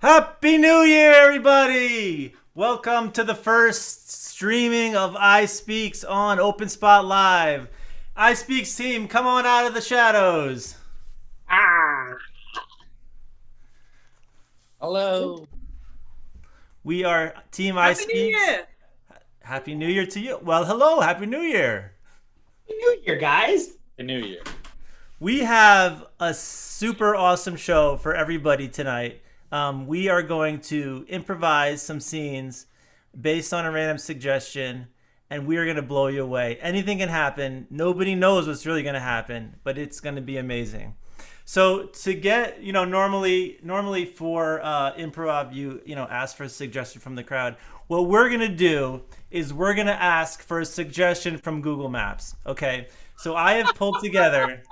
Happy New Year, everybody! Welcome to the first streaming of I Speaks on Open Spot Live. I Speaks team, come on out of the shadows. Ah, Hello. We are Team I Happy New Speaks. Year! Happy New Year to you. Well, hello, Happy New Year. Happy New Year, guys! The New Year. We have a super awesome show for everybody tonight. We are going to improvise some scenes based on a random suggestion, and we are going to blow you away. Anything can happen. Nobody knows what's really going to happen, but it's going to be amazing. So to get, normally for improv, you ask for a suggestion from the crowd. What we're going to do is we're going to ask for a suggestion from Google Maps. Okay. So I have pulled together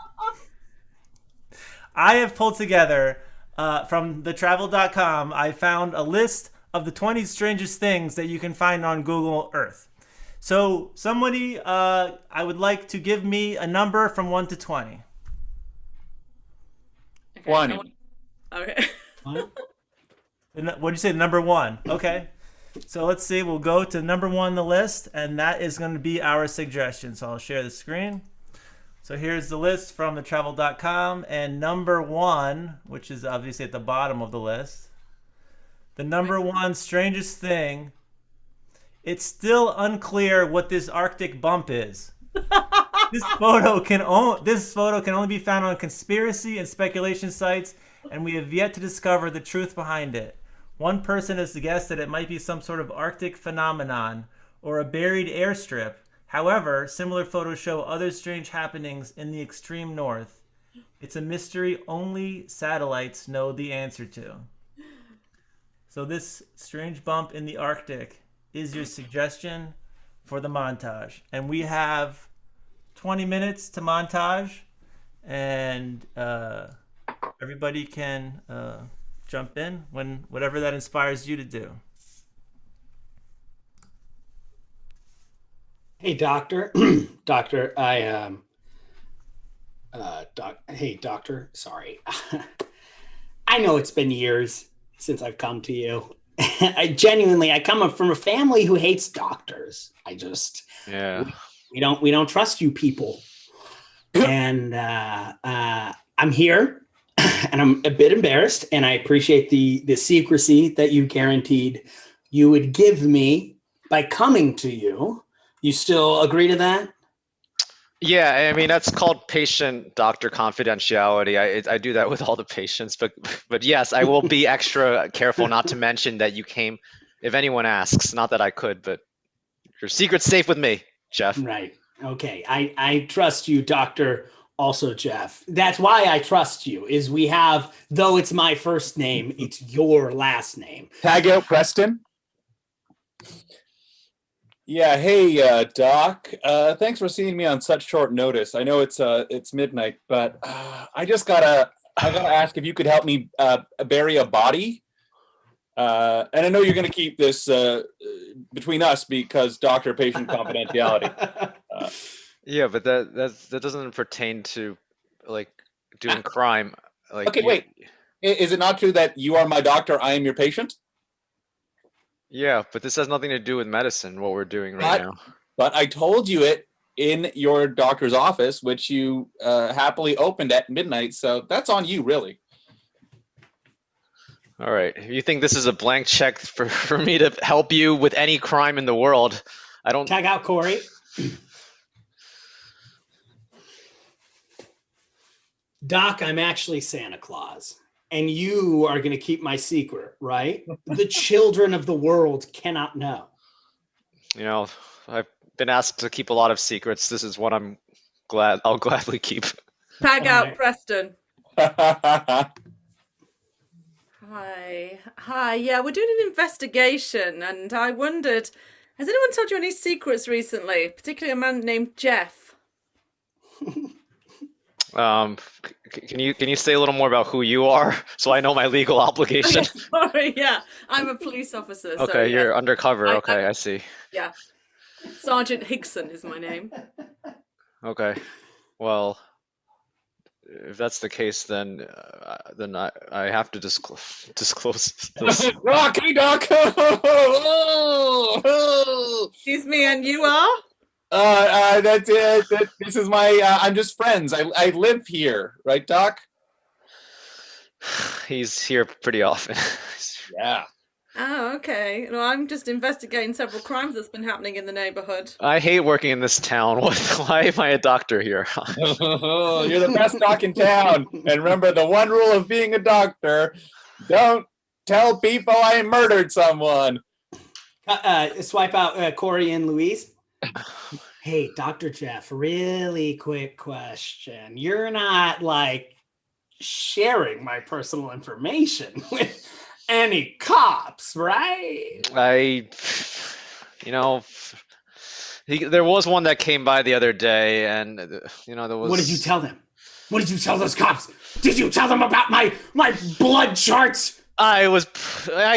from thetravel.com, I found a list of the 20 strangest things that you can find on Google Earth. So somebody, I would like to give me a number from 1 to 20. Okay, 20. Okay. What did you say, number 1? Okay. So let's see, we'll go to number 1 on the list, and that is going to be our suggestion. So I'll share the screen. So here's the list from thetravel.com, and number 1, which is obviously at the bottom of the list, the number 1 strangest thing, it's still unclear what this Arctic bump is. This photo can only be found on conspiracy and speculation sites, and we have yet to discover the truth behind it. One person has guessed that it might be some sort of Arctic phenomenon or a buried airstrip. However, similar photos show other strange happenings in the extreme north. It's a mystery only satellites know the answer to. So this strange bump in the Arctic is your suggestion for the montage. And we have 20 minutes to montage, and everybody can jump in when whatever that inspires you to do. Hey, doctor. Doctor, hey, doctor, sorry. I know it's been years since I've come to you. I come from a family who hates doctors. Yeah. We don't trust you people. And I'm here and I'm a bit embarrassed, and I appreciate the secrecy that you guaranteed you would give me by coming to you. You still agree to that? Yeah, I mean that's called patient-doctor confidentiality. I do that with all the patients, but yes, I will be extra careful not to mention that you came if anyone asks. Not that I could, but your secret's safe with me, Jeff. Right. Okay. I trust you, Doctor. Also, Jeff. That's why I trust you. Is we have, though it's my first name, it's your last name. Tag out Preston. Yeah, hey, Doc. Thanks for seeing me on such short notice. I know it's midnight, but I gotta ask if you could help me bury a body. And I know you're gonna keep this between us because doctor-patient confidentiality. Yeah, but that doesn't pertain to like doing crime. Like Okay, wait. Is it not true that you are my doctor, I am your patient? Yeah, but this has nothing to do with medicine. What we're doing right now. But I told you it in your doctor's office, which you happily opened at midnight. So that's on you, really. All right. If you think this is a blank check for me to help you with any crime in the world, I don't. Tag out Corey. Doc, I'm actually Santa Claus, and you are going to keep my secret, right? The children of the world cannot know. You know, I've been asked to keep a lot of secrets. This is one I'll gladly keep. Tag All out right. Preston. Yeah, Hi. Yeah, we're doing an investigation, and I wondered, has anyone told you any secrets recently? Particularly a man named Jeff. Can you say a little more about who you are so I know my legal obligation? Sorry, yeah, I'm a police officer. So, Okay, yeah. you're undercover. I- Okay, I see. Yeah, Sergeant Higson is my name. Okay, well, if that's the case, then I have to disclose this. Doc, hey, Doc. Excuse me, and you are? That's it. This is my. I'm just friends. I live here, right, Doc? He's here pretty often. Yeah. Oh, okay. Well, I'm just investigating several crimes that's been happening in the neighborhood. I hate working in this town. Why am I a doctor here? You're the best doc in town. And remember the one rule of being a doctor: don't tell people I murdered someone. Swipe out Corey and Louise. Hey, Dr. Jeff, really quick question. You're not like sharing my personal information with any cops, right? There was one that came by the other day, and there was. What did you tell them? What did you tell those cops? Did you tell them about my blood charts? I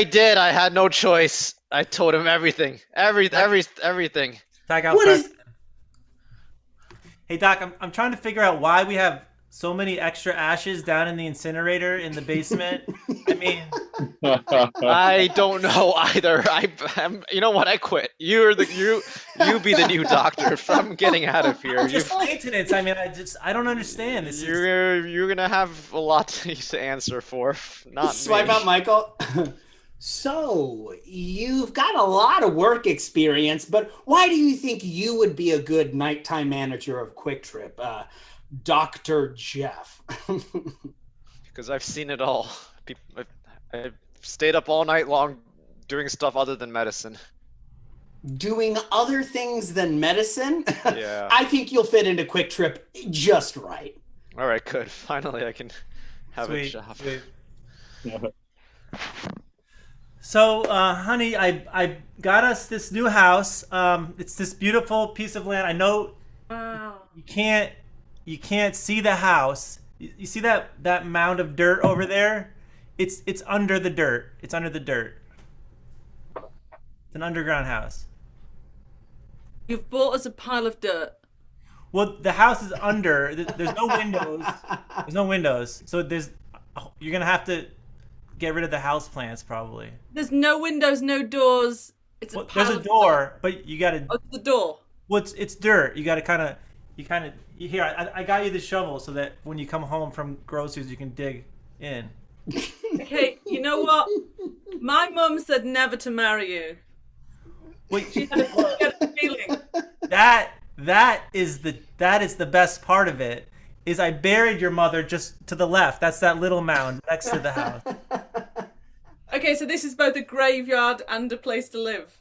did. I had no choice. I told him everything. Everything. Doc, Hey, Doc, I'm trying to figure out why we have so many extra ashes down in the incinerator in the basement. I mean, I don't know either. You know what? I quit. You be the new doctor. I'm getting out of here. just maintenance. I mean, I don't understand. You're gonna have a lot to answer for. Not Swipe me. out Michael. So, you've got a lot of work experience, but why do you think you would be a good nighttime manager of Quick Trip, Dr. Jeff? Because I've seen it all. I've stayed up all night long doing stuff other than medicine. Doing other things than medicine? Yeah. I think you'll fit into Quick Trip just right. All right, good. Finally, I can have a Sweet, job. sweet. So, honey, I got us this new house. It's this beautiful piece of land. I know you can't see the house. You see that mound of dirt over there? It's under the dirt. It's under the dirt. It's an underground house. You've bought us a pile of dirt. Well, the house is under. There's no windows. There's no windows. So you're gonna have to get rid of the house plants probably. There's no windows, no doors. It's a pile there's a of door, dirt. but you gotta. Oh, it's the door. Well, it's dirt. You gotta kind of. Here, I got you the shovel so that when you come home from groceries, you can dig in. Okay, you know what? My mum said never to marry you. Wait, She had a feeling. that is the best part of it. Is I buried your mother just to the left. That's that little mound next to the house. Okay, so this is both a graveyard and a place to live.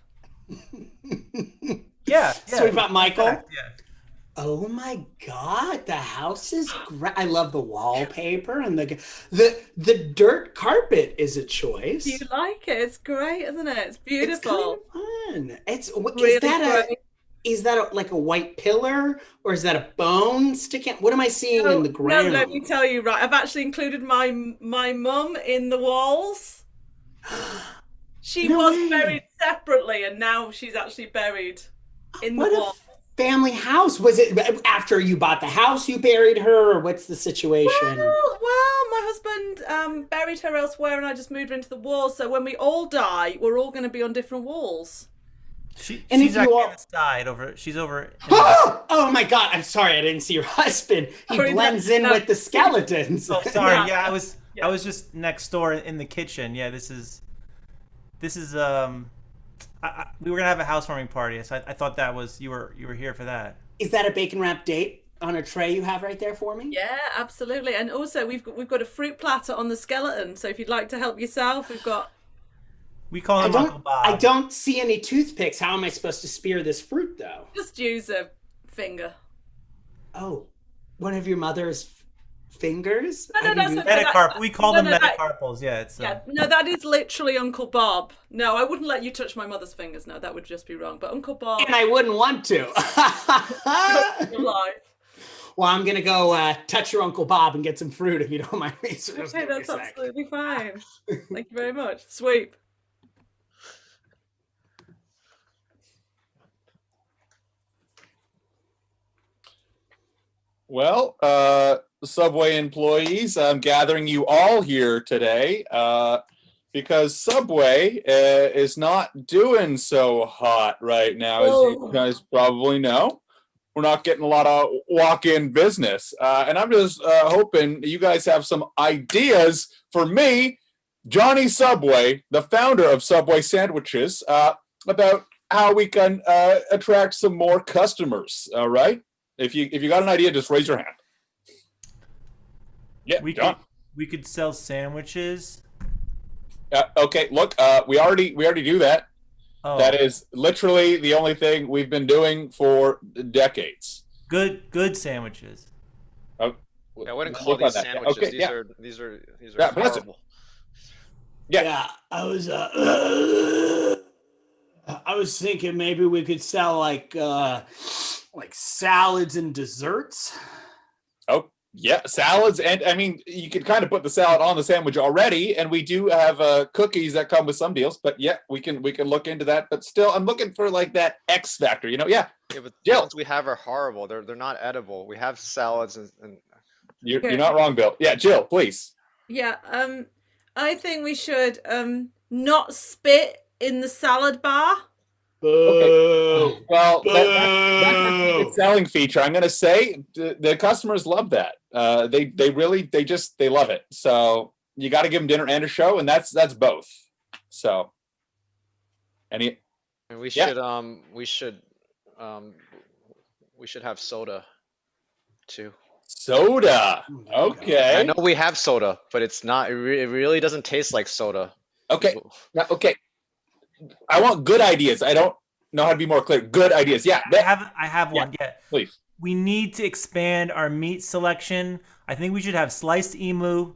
Yeah. Swipe out Michael. Yeah. Oh my God, the house is great. I love the wallpaper and the dirt carpet is a choice. Do you like it? It's great, isn't it? It's beautiful. It's kind of fun. Really Is that like a white pillar or is that a bone sticking? What am I seeing in the ground? No, let me tell you, right. I've actually included my mum in the walls. She was buried separately and now she's actually buried in the wall. Family house. Was it after you bought the house you buried her, or what's the situation? Well, my husband buried her elsewhere and I just moved her into the walls. So when we all die, we're all going to be on different walls. She's actually on the side over. She's over. Oh my God! I'm sorry, I didn't see your husband. He blends in with the skeletons. Oh, sorry. Yeah, I was just next door in the kitchen. Yeah, this is. We were gonna have a housewarming party, so I thought that was you were here for that. Is that a bacon wrap date on a tray you have right there for me? Yeah, absolutely. And also we've got a fruit platter on the skeleton. So if you'd like to help yourself, we've got. We call him Uncle Bob. I don't see any toothpicks. How am I supposed to spear this fruit, though? Just use a finger. Oh, one of your mother's fingers? No, that's metacarp. We call them metacarpals. Yeah, it's. No, that is literally Uncle Bob. No, I wouldn't let you touch my mother's fingers. No, that would just be wrong. But Uncle Bob. And I wouldn't want to. Alive. Well, I'm gonna go touch your Uncle Bob and get some fruit if you don't mind me. So okay, that's absolutely fine. Thank you very much. Sweep. Well, Subway employees. I'm gathering you all here today because Subway is not doing so hot right now, as you guys probably know. We're not getting a lot of walk-in business. And I'm just hoping you guys have some ideas for me, Johnny Subway, the founder of Subway Sandwiches, about how we can attract some more customers. All right? If you got an idea, just raise your hand. Yeah, we could sell sandwiches. Okay, look, we already do that. Oh. That is literally the only thing we've been doing for decades. Good sandwiches. Oh, I wouldn't call these sandwiches. Okay, these are horrible. Yeah, I was thinking maybe we could sell like salads and desserts. Oh, yeah, salads, and I mean, you could kind of put the salad on the sandwich already, and we do have cookies that come with some deals. But yeah, we can look into that. But still, I'm looking for like that X factor, you know? Yeah. Yeah, but the Jill. ones we have are horrible. They're not edible. We have salads and You're not wrong, Bill. Yeah, Jill, please. Yeah, I think we should not spit in the salad bar. Okay. Well, that's a selling feature. I'm going to say the customers love that. They really love it. So you got to give them dinner and a show, and that's both. So, and we should have soda too. Soda. Okay. I know we have soda, but it's not. It really doesn't taste like soda. Okay. Okay. I want good ideas. I don't know how to be more clear. Good ideas. Yeah. I have one. Yeah. Please. We need to expand our meat selection. I think we should have sliced emu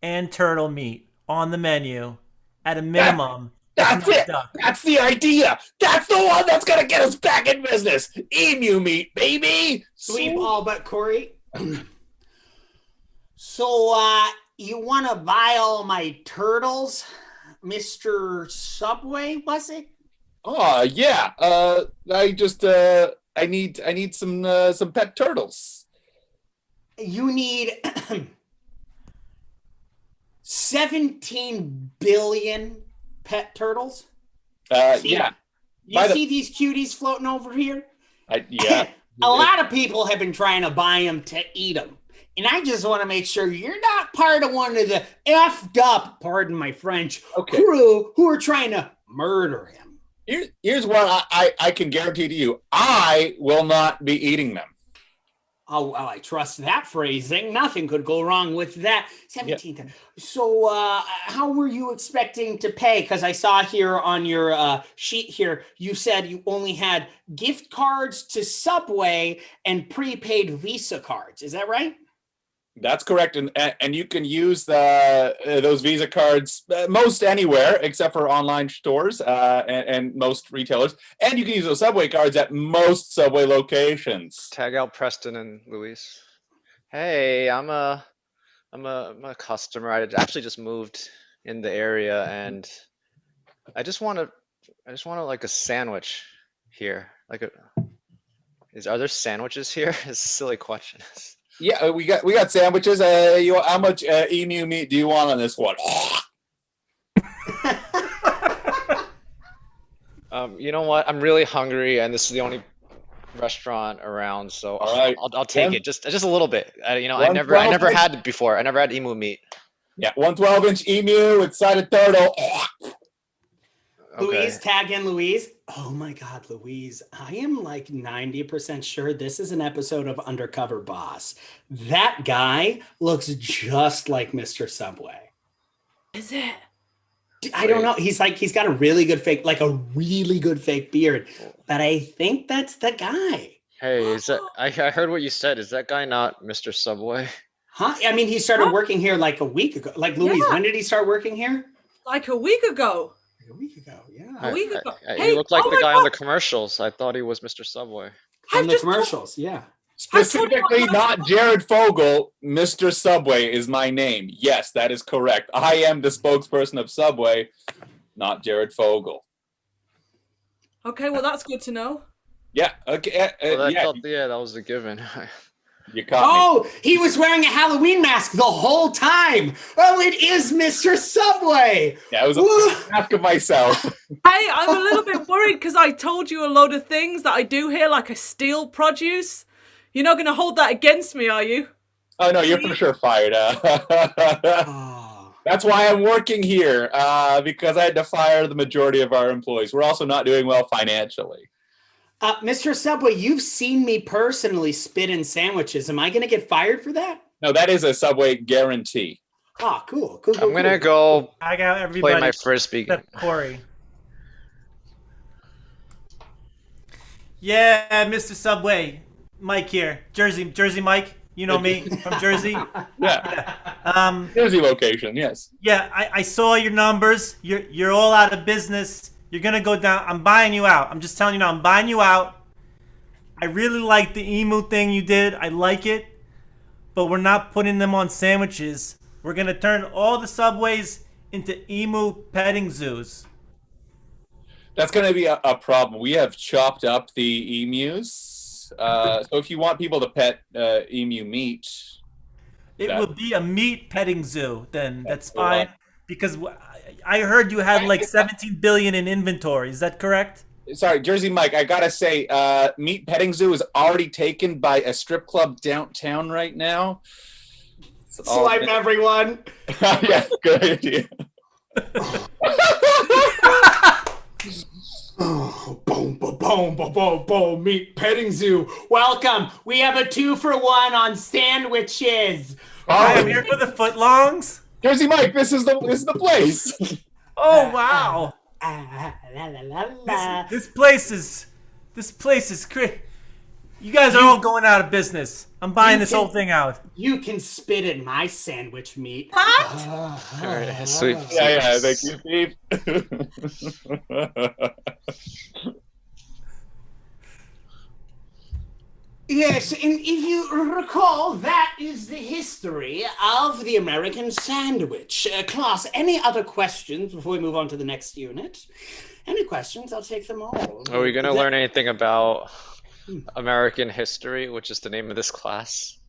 and turtle meat on the menu at a minimum. That's it. Duck. That's the idea. That's the one that's going to get us back in business. Emu meat, baby. Sweep all but Corey. So, you want to buy all my turtles, Mr. Subway, was it? Oh, yeah. I need some pet turtles. You need 17 billion pet turtles? Yeah. You see these cuties floating over here? Yeah. A lot of people have been trying to buy them to eat them. And I just want to make sure you're not part of one of the effed up, pardon my French, crew who are trying to murder him. Here's what I can guarantee to you. I will not be eating them. Oh, well, I trust that phrasing. Nothing could go wrong with that. 17. Yeah. So how were you expecting to pay? Because I saw here on your sheet here, you said you only had gift cards to Subway and prepaid Visa cards. Is that right? That's correct, and you can use those Visa cards most anywhere except for online stores and most retailers, and you can use those Subway cards at most Subway locations. Tag out Preston and Luis. Hey, I'm a customer. I actually just moved in the area, and I just want like a sandwich here. Are there sandwiches here? It's a silly question. Yeah, we got sandwiches. How much emu meat do you want on this one? You know what? I'm really hungry, and this is the only restaurant around, so all right. I'll take it. Just a little bit. I never had it before. I never had emu meat. Yeah, 112-inch emu with sided turtle. Louise, tag in Louise. Oh my God, Louise. I am like 90% sure this is an episode of Undercover Boss. That guy looks just like Mr. Subway. Is it? I don't know. He's got a really good fake beard. But I think that's the guy. Hey, I heard what you said. Is that guy not Mr. Subway? Huh? I mean, he started working here like a week ago. Like, Louise, when did he start working here? Like a week ago. A week ago, yeah. A week ago. He looked like the guy on the commercials. I thought he was Mr. Subway. From the commercials, yeah. Specifically, not Jared Fogle. Mr. Subway is my name. Yes, that is correct. I am the spokesperson of Subway, not Jared Fogle. Okay, well, that's good to know. Yeah. Okay. Well, that was a given. You caught me. Oh, he was wearing a Halloween mask the whole time. Oh, it is Mr. Subway. Yeah, it was a mask of myself. Hey, I'm a little bit worried because I told you a load of things that I do here, like I steal produce. You're not going to hold that against me, are you? Oh no, you're for sure fired. Oh. That's why I'm working here, because I had to fire the majority of our employees. We're also not doing well financially. Mr. Subway, you've seen me personally spit in sandwiches. Am I going to get fired for that? No, that is a Subway guarantee. Oh, cool. I'm gonna go I got everybody play my frisbee. except Corey. Yeah, Mr. Subway, Mike here, Jersey Mike. You know me from Jersey. Yeah. Jersey location, yes. Yeah, I saw your numbers. You're all out of business. You're gonna go down. I'm buying you out. I'm just telling you now. I'm buying you out. I really like the emu thing you did. I like it, but we're not putting them on sandwiches. We're gonna turn all the Subways into emu petting zoos. That's going to be a problem. We have chopped up the emus. So if you want people to pet emu meat, It will be a meat petting zoo. Then that's fine. Because I heard you had like 17 billion in inventory. Is that correct? sorry, Jersey Mike, I gotta say, Meat Petting Zoo is already taken by a strip club downtown right now. Swipe everyone. Yeah, good idea. Oh, boom, boom, boom, boom, boom, boom, Meat Petting Zoo. Welcome. We have a 2-for-1 on sandwiches. I'm here for the footlongs. Jersey Mike, this is the place. Oh wow! La, la, la, la. This place is great. You guys are all going out of business. I'm buying this whole thing out. You can spit in my sandwich meat. What? All right, sweet. Yeah, thank you, Steve. Yes, and if you recall, that is the history of the American sandwich. Class, any other questions before we move on to the next unit? Any questions? I'll take them all. Are we going to learn anything about American history, which is the name of this class?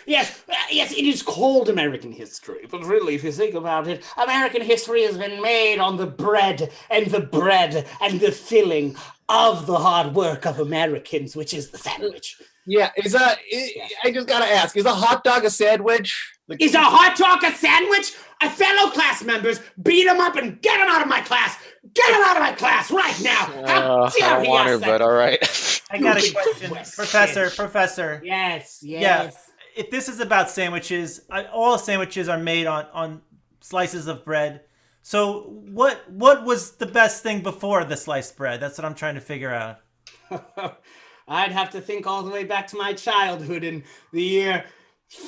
Yes, it is called American history, but really, if you think about it, American history has been made on the bread and the filling of the hard work of Americans, which is the sandwich. Yeah, I just gotta ask, is a hot dog a sandwich? Is a hot dog a sandwich? Fellow class members, beat him up and get him out of my class. Get him out of my class right now. How I dare don't he want to, ask but that? all right. I got a question, Professor. Yes. Yeah, if this is about sandwiches, all sandwiches are made on slices of bread. So what was the best thing before the sliced bread? That's what I'm trying to figure out. I'd have to think all the way back to my childhood in the year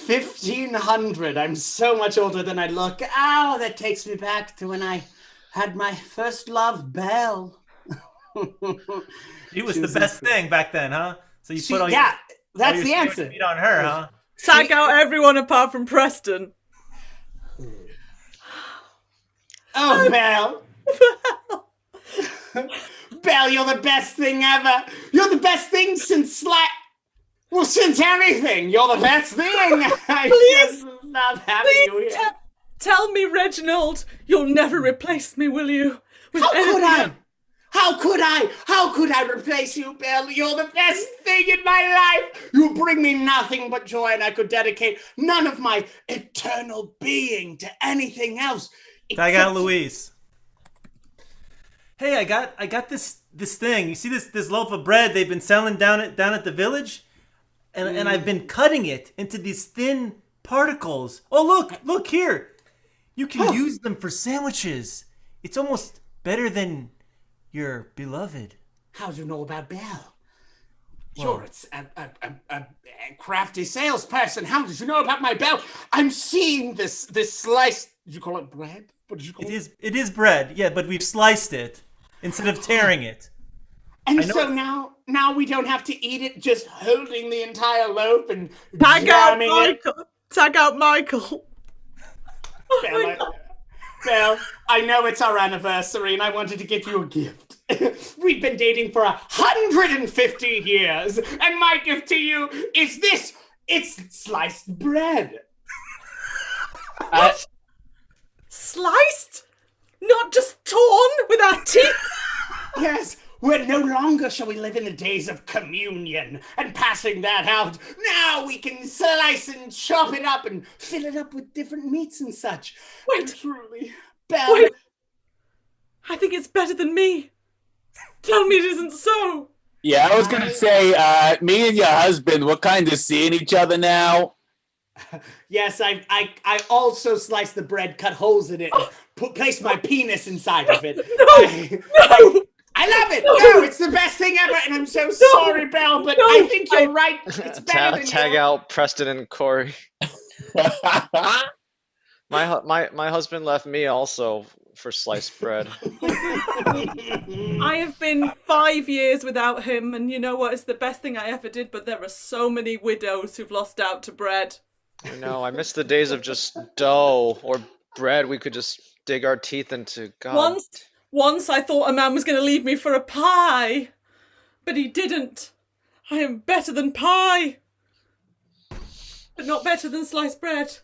1500. I'm so much older than I look. Oh, that takes me back to when I had my first love, Belle. She was the best thing back then, huh? So you put all that's your the answer. meat on her, huh? Tag out everyone apart from Preston. Oh, Belle. Belle, you're the best thing ever. You're the best thing since since everything. You're the best thing. I Please, just love having you here. Tell me, Reginald, you'll never replace me, will you? With How could anything I? else? How could I replace you, Belle? You're the best thing in my life. You bring me nothing but joy, and I could dedicate none of my eternal being to anything else. I got Louise. Hey, I got this thing. You see this loaf of bread they've been selling down at the village, and I've been cutting it into these thin particles. Oh look here, you can use them for sandwiches. It's almost better than your beloved. How do you know about Belle? You're a crafty salesperson. How did you know about my Belle? I'm seeing this slice. Did you call it bread? What did you call it? It is bread, yeah, but we've sliced it instead of tearing it. And so now we don't have to eat it just holding the entire loaf and Tag out jamming it. Michael. Tag out Michael. Belle, I know it's our anniversary and I wanted to get you a gift. We've been dating for 150 years, and my gift to you is this. It's sliced bread. What? Sliced? Not just torn with our teeth? Yes, where no longer shall we live in the days of communion and passing that out. Now we can slice and chop it up and fill it up with different meats and such. Wait. Truly, Belle. Wait. I think it's better than me. Tell me it isn't so. Yeah, I was gonna say, me and your husband, we're kind of seeing each other now. Yes, I also sliced the bread, cut holes in it, and placed my penis inside of it. No! I love it. No, it's the best thing ever, and I'm so sorry, Belle, but I think you're right. It's better than Tag you. out Preston and Corey. My husband left me also for sliced bread. I have been 5 years without him, and you know what? It's the best thing I ever did, but there are so many widows who've lost out to bread. I know, I miss the days of just dough or bread we could just dig our teeth into. God. Once I thought a man was going to leave me for a pie, but he didn't. I am better than pie, but not better than sliced bread.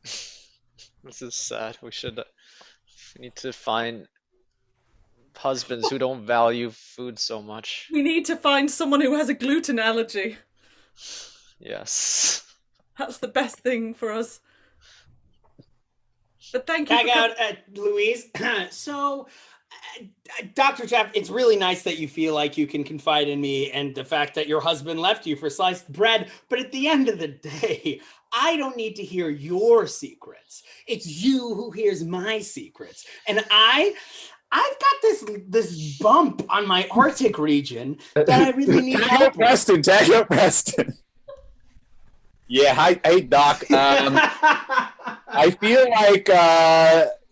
This is sad. We need to find husbands who don't value food so much. We need to find someone who has a gluten allergy. Yes. That's the best thing for us. But thank you. Tag out, Louise. So, Dr. Jeff, it's really nice that you feel like you can confide in me and the fact that your husband left you for sliced bread. But at the end of the day, I don't need to hear your secrets. It's you who hears my secrets. And I've got this bump on my Arctic region that I really need help with. Tag out Preston. Yeah, hey Doc. I feel like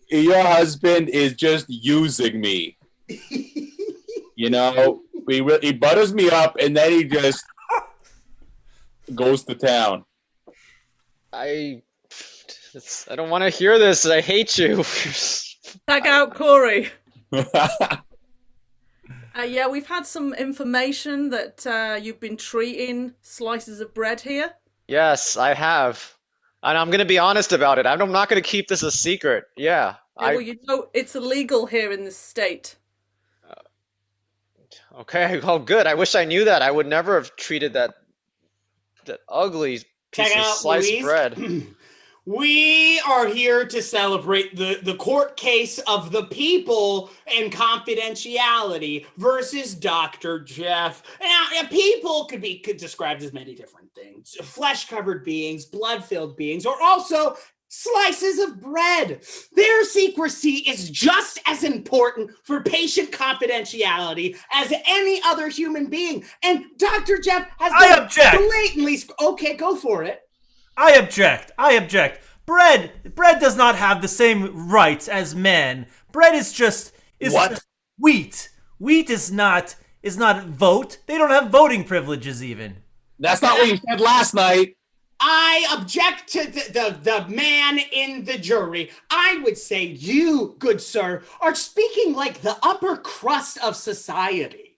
your husband is just using me. You know, he butters me up and then he just goes to town. I don't want to hear this. I hate you. Tag out Corey. Yeah, we've had some information that you've been treating slices of bread here. Yes, I have. And I'm going to be honest about it. I'm not going to keep this a secret. Yeah. Well, you know, it's illegal here in this state. Okay, oh good. I wish I knew that. I would never have treated that ugly piece of sliced bread. We are here to celebrate the court case of the people and confidentiality versus Dr. Jeff. Now, people could be described as many different things. Flesh-covered beings, blood-filled beings, or also slices of bread. Their secrecy is just as important for patient confidentiality as any other human being. And Dr. Jeff has blatantly... Okay, go for it. I object. Bread does not have the same rights as men. Bread is just wheat. Wheat is not vote. They don't have voting privileges even. That's not what you said last night. I object to the man in the jury. I would say you, good sir, are speaking like the upper crust of society.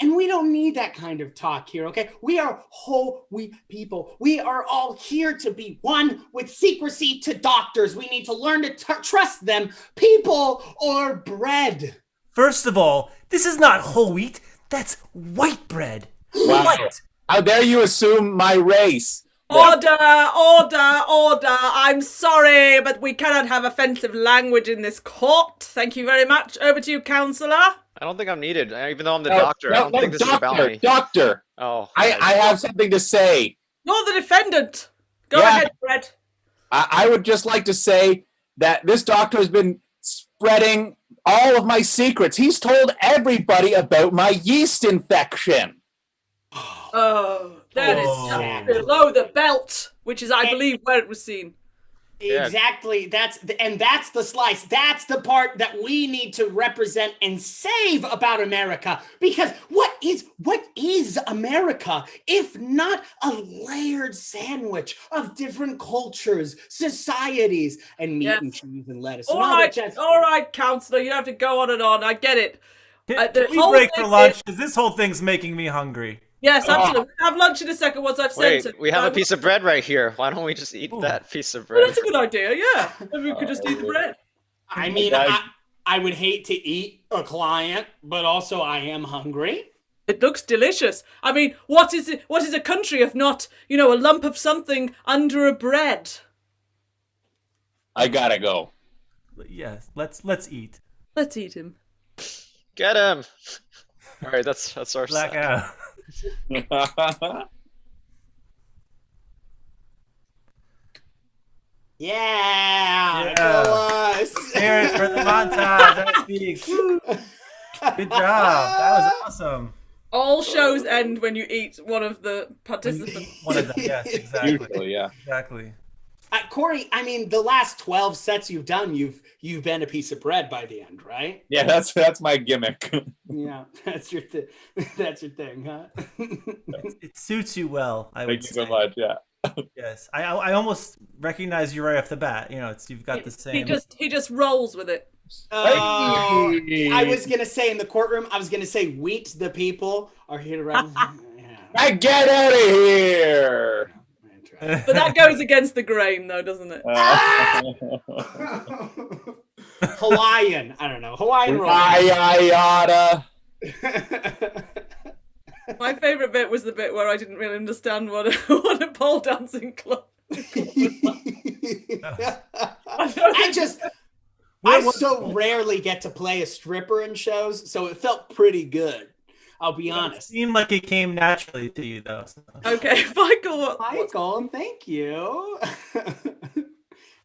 And we don't need that kind of talk here, okay? We are whole people. We are all here to be one with secrecy to doctors. We need to learn to trust them, people or bread. First of all, this is not whole wheat. That's white bread. Wow. White. How dare you assume my race? Order! I'm sorry, but we cannot have offensive language in this court. Thank you very much. Over to you, counselor. I don't think I'm needed, even though I'm the doctor. I don't think this is about me. Doctor. Oh. I have something to say. You're the defendant. Go ahead, Fred. I would just like to say that this doctor has been spreading all of my secrets. He's told everybody about my yeast infection. Oh, that is just below the belt, which is, I believe, where it was seen. Exactly. That's the slice. That's the part that we need to represent and save about America. Because what is America if not a layered sandwich of different cultures, societies, and meat and cheese and lettuce? All right, counselor, you have to go on and on. I get it. Can we break for lunch? Because this whole thing's making me hungry. Yes, absolutely. We'll have lunch in a second once I've sent it. We have a piece of bread right here. Why don't we just eat that piece of bread? Well, that's a good idea, yeah. Maybe we could just eat the bread. I mean, I would hate to eat a client, but also I am hungry. It looks delicious. I mean, what is a country if not, a lump of something under a bread? I gotta go. Yes, let's eat. Let's eat him. Get him! All right, that's our Black set. out. Yeah. Go us. Hear it for the montage. That speaks. Good job. That was awesome. All shows end when you eat one of the participants. One of them. Yes, exactly. Usually, yeah. Exactly. Corey, I mean, the last 12 sets you've done, you've been a piece of bread by the end, right? Yeah, that's my gimmick. Yeah, that's your thing, huh? It suits you well. Thank you so much. Yeah. Yes, I almost recognize you right off the bat. You've got the same. He just rolls with it. Oh, I was gonna say in the courtroom, I was gonna say wheat. The people are here to run. I get out of here. But that goes against the grain, though, doesn't it? Hawaiian. I don't know. Hawaiian roll. Yada. My favourite bit was the bit where I didn't really understand what a pole dancing club. I so rarely get to play a stripper in shows, so it felt pretty good. I'll be honest. It seemed like it came naturally to you, though. So. Okay, Michael. Michael, thank you.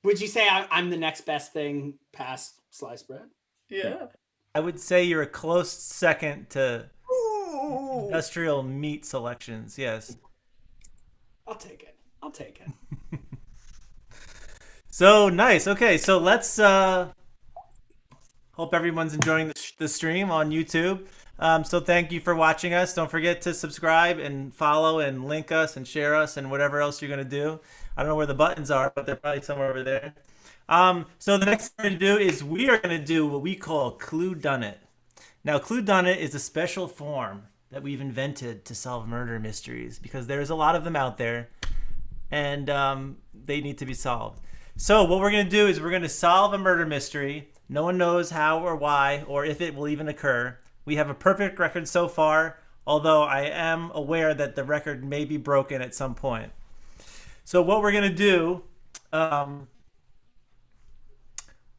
Would you say I'm the next best thing past sliced bread? Yeah. I would say you're a close second to industrial meat selections. Yes. I'll take it. So nice. Okay, so let's hope everyone's enjoying the stream on YouTube. So thank you for watching us. Don't forget to subscribe and follow and link us and share us and whatever else you're going to do. I don't know where the buttons are, but they're probably somewhere over there. So the next thing we're going to do is we are going to do what we call Clue Done It. Now, Clue Done It is a special form that we've invented to solve murder mysteries because there's a lot of them out there and they need to be solved. So what we're going to do is we're going to solve a murder mystery. No one knows how or why or if it will even occur. We have a perfect record so far, although I am aware that the record may be broken at some point. So what we're going to do,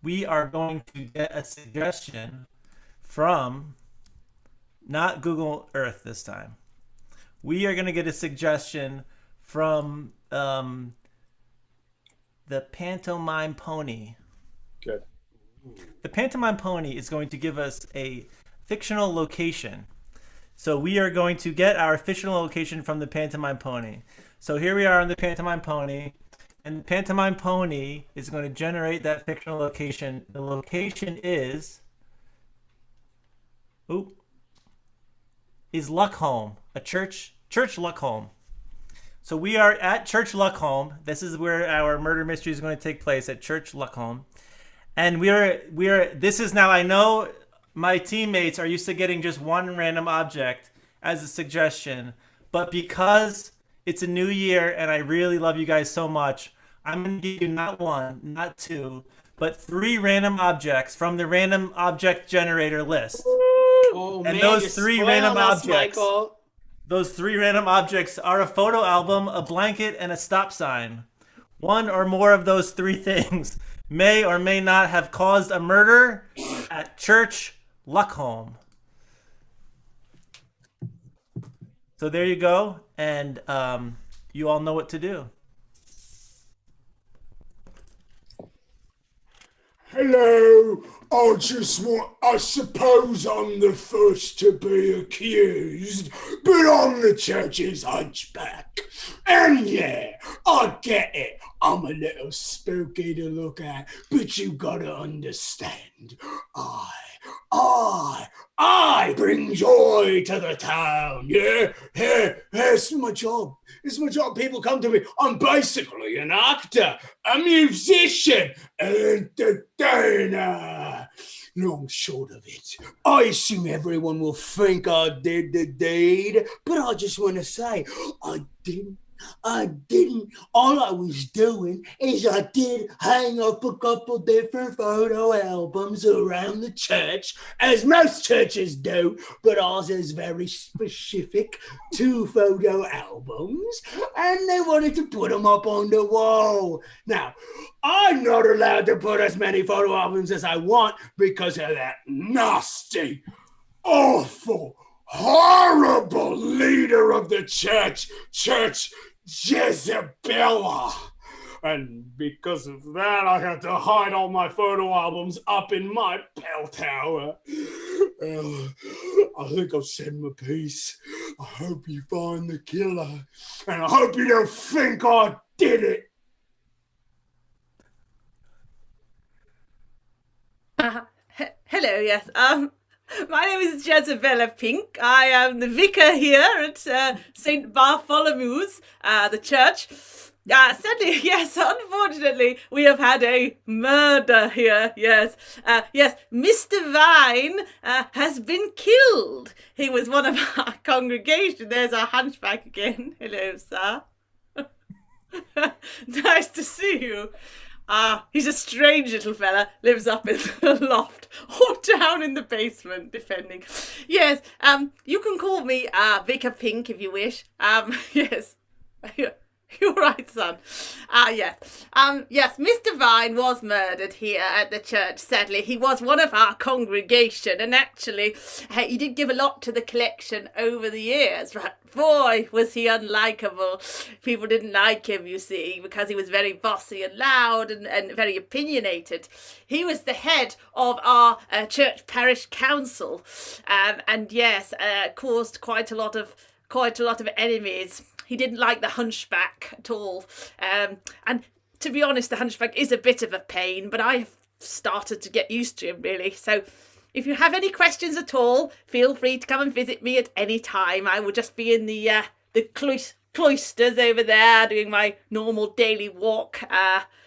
we are going to get a suggestion from, not Google Earth this time. We are going to get a suggestion from the Pantomime Pony. Good. The Pantomime Pony is going to give us a fictional location. So we are going to get our fictional location from the Pantomime Pony. So here we are on the Pantomime Pony, and the Pantomime Pony is going to generate that fictional location. The location is Luckhome, a church Luckhome. So we are at Church Luckhome. This is where our murder mystery is going to take place, at Church Luckhome. And this is now, I know my teammates are used to getting just one random object as a suggestion, but because it's a new year and I really love you guys so much, I'm going to give you not one, not two, but 3 random objects from the random object generator list. Oh, and man, those 3 random objects, Michael. those 3 random objects are a photo album, a blanket, and a stop sign. One or more of those 3 things may or may not have caused a murder at Church Luckhome. So there you go, and you all know what to do. Hello, I suppose I'm the first to be accused, but I'm the church's hunchback. And yeah, I get it. I'm a little spooky to look at, but you gotta understand, I bring joy to the town. Yeah, it's my job. It's my job. People come to me. I'm basically an actor, a musician, an entertainer. Long short of it, I assume everyone will think I did the deed, but I just want to say, I didn't. All I was doing is I did hang up a couple different photo albums around the church, as most churches do, but ours is very specific, 2 photo albums, and they wanted to put them up on the wall. Now, I'm not allowed to put as many photo albums as I want because of that nasty, awful, horrible leader of the church Jezebella. And because of that, I had to hide all my photo albums up in my bell tower. I think I've said my piece. I hope you find the killer, and I hope you don't think I did it. Hello, yes. My name is Jezebella Pink. I am the vicar here at St. Bartholomew's, the church. Sadly, yes, unfortunately, we have had a murder here, yes. Yes, Mr. Vine has been killed. He was one of our congregation. There's our hunchback again. Hello, sir. Nice to see you. He's a strange little fella, lives up in the loft or down in the basement, depending. Yes, you can call me Vicar Pink if you wish. Yes. You're right, son. Yes. Yes, Mr. Vine was murdered here at the church, sadly. He was one of our congregation, and actually, he did give a lot to the collection over the years, but boy, was he unlikable. People didn't like him, you see, because he was very bossy and loud and very opinionated. He was the head of our church parish council, and yes, caused quite a lot of enemies. He didn't like the hunchback at all. And to be honest, the hunchback is a bit of a pain, but I've started to get used to him, really. So if you have any questions at all, feel free to come and visit me at any time. I will just be in the cloisters over there doing my normal daily walk.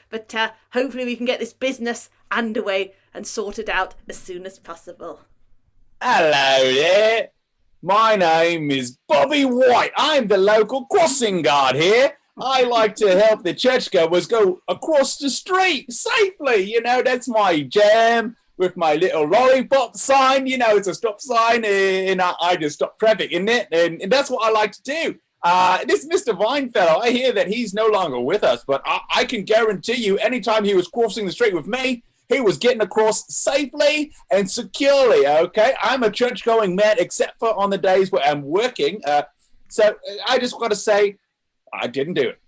But hopefully we can get this business underway and sorted out as soon as possible. Hello there. My name is Bobby White. I'm the local crossing guard here. I like to help the churchgoers go across the street safely. You know, that's my jam with my little lollipop sign. You know, it's a stop sign, and I just stop traffic, isn't it? And that's what I like to do. This Mr. Vine fellow, I hear that he's no longer with us, but I can guarantee you anytime he was crossing the street with me, he was getting across safely and securely, okay? I'm a church-going man, except for on the days where I'm working. So I just got to say, I didn't do it.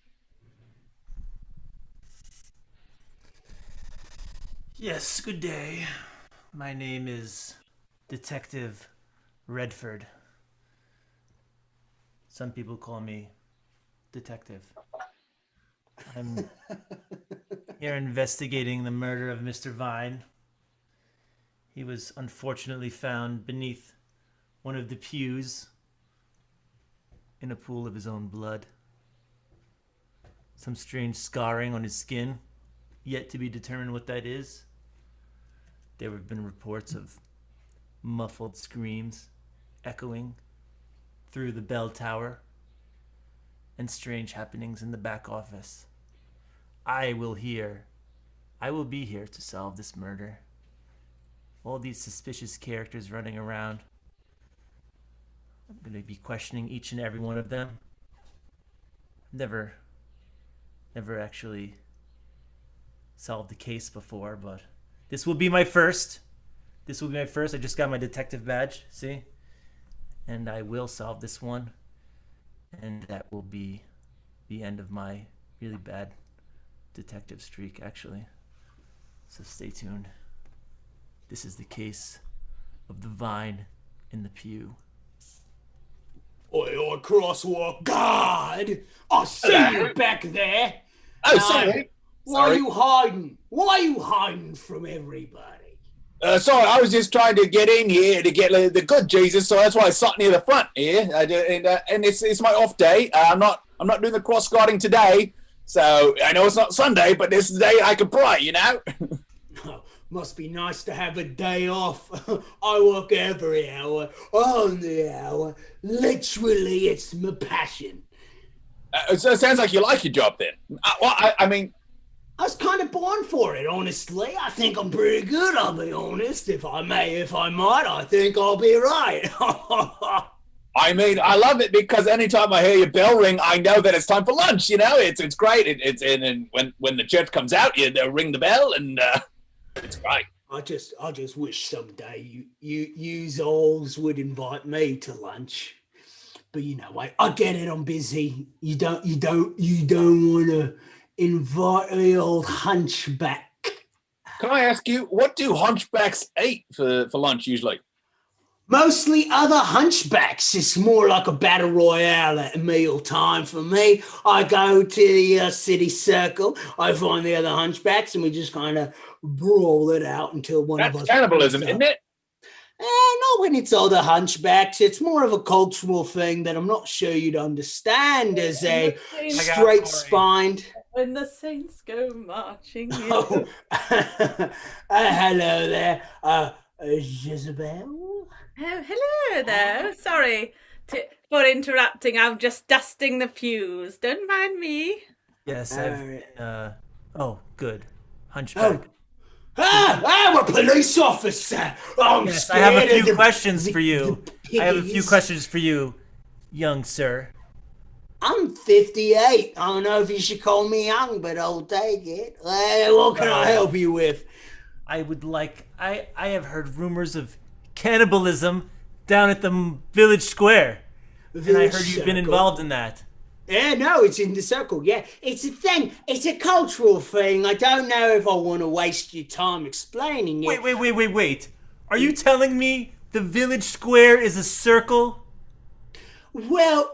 Yes, good day. My name is Detective Redford. Some people call me Detective. I'm here investigating the murder of Mr. Vine. He was unfortunately found beneath one of the pews in a pool of his own blood. Some strange scarring on his skin, yet to be determined what that is. There have been reports of muffled screams echoing through the bell tower and strange happenings in the back office. I will be here to solve this murder. All these suspicious characters running around. I'm going to be questioning each and every one of them. Never actually solved the case before, but this will be my first. I just got my detective badge, see? And I will solve this one. And that will be the end of my really bad detective streak, actually. So stay tuned. This is the case of the Vine in the pew. Oi, crosswalk guard! I see you back there! Oh, sorry. Why are Sorry. you hiding? Why are you hiding from everybody? Sorry, I was just trying to get in here to get the good Jesus, so that's why I sat near the front here. And it's my off day. I'm not doing the cross guarding today, so I know it's not Sunday, but this is the day I can pray. You know. Must be nice to have a day off. I work every hour, on the hour. Literally, it's my passion. So it sounds like you like your job then. I mean, I was kind of born for it, honestly. I think I'm pretty good, I'll be honest. If I might, I think I'll be right. I mean, I love it because anytime I hear your bell ring, I know that it's time for lunch. You know, it's great. It's and when the church comes out, they'll ring the bell, and it's great. I just wish someday you alls would invite me to lunch. But you know, I get it. I'm busy. You don't want to invite the old hunchback. Can I ask you, what do hunchbacks eat for lunch usually? Mostly other hunchbacks. It's more like a battle royale at meal time for me. I go to the city circle. I find the other hunchbacks, and we just kind of brawl it out until one of us. That's cannibalism, isn't it? Not when it's other hunchbacks. It's more of a cultural thing that I'm not sure you'd understand as a straight-spined. When the saints go marching in. Oh, hello there, Jezebel. Oh, hello there. Sorry for interrupting. I'm just dusting the pews. Don't mind me. Yes, I've been, oh, good. Hunchback. I'm a police officer. I'm Yes, I scared have a of few questions for you. the I have a few piggies. questions for you, young sir. I'm 58. I don't know if you should call me young, but I'll take it. What can I help you with? I would like. I have heard rumors of cannibalism down at the village square, and I heard you've been involved in that. Yeah, no, it's in the circle. Yeah, it's a thing. It's a cultural thing. I don't know if I want to waste your time explaining it. Wait. Are you telling me the village square is a circle? Well,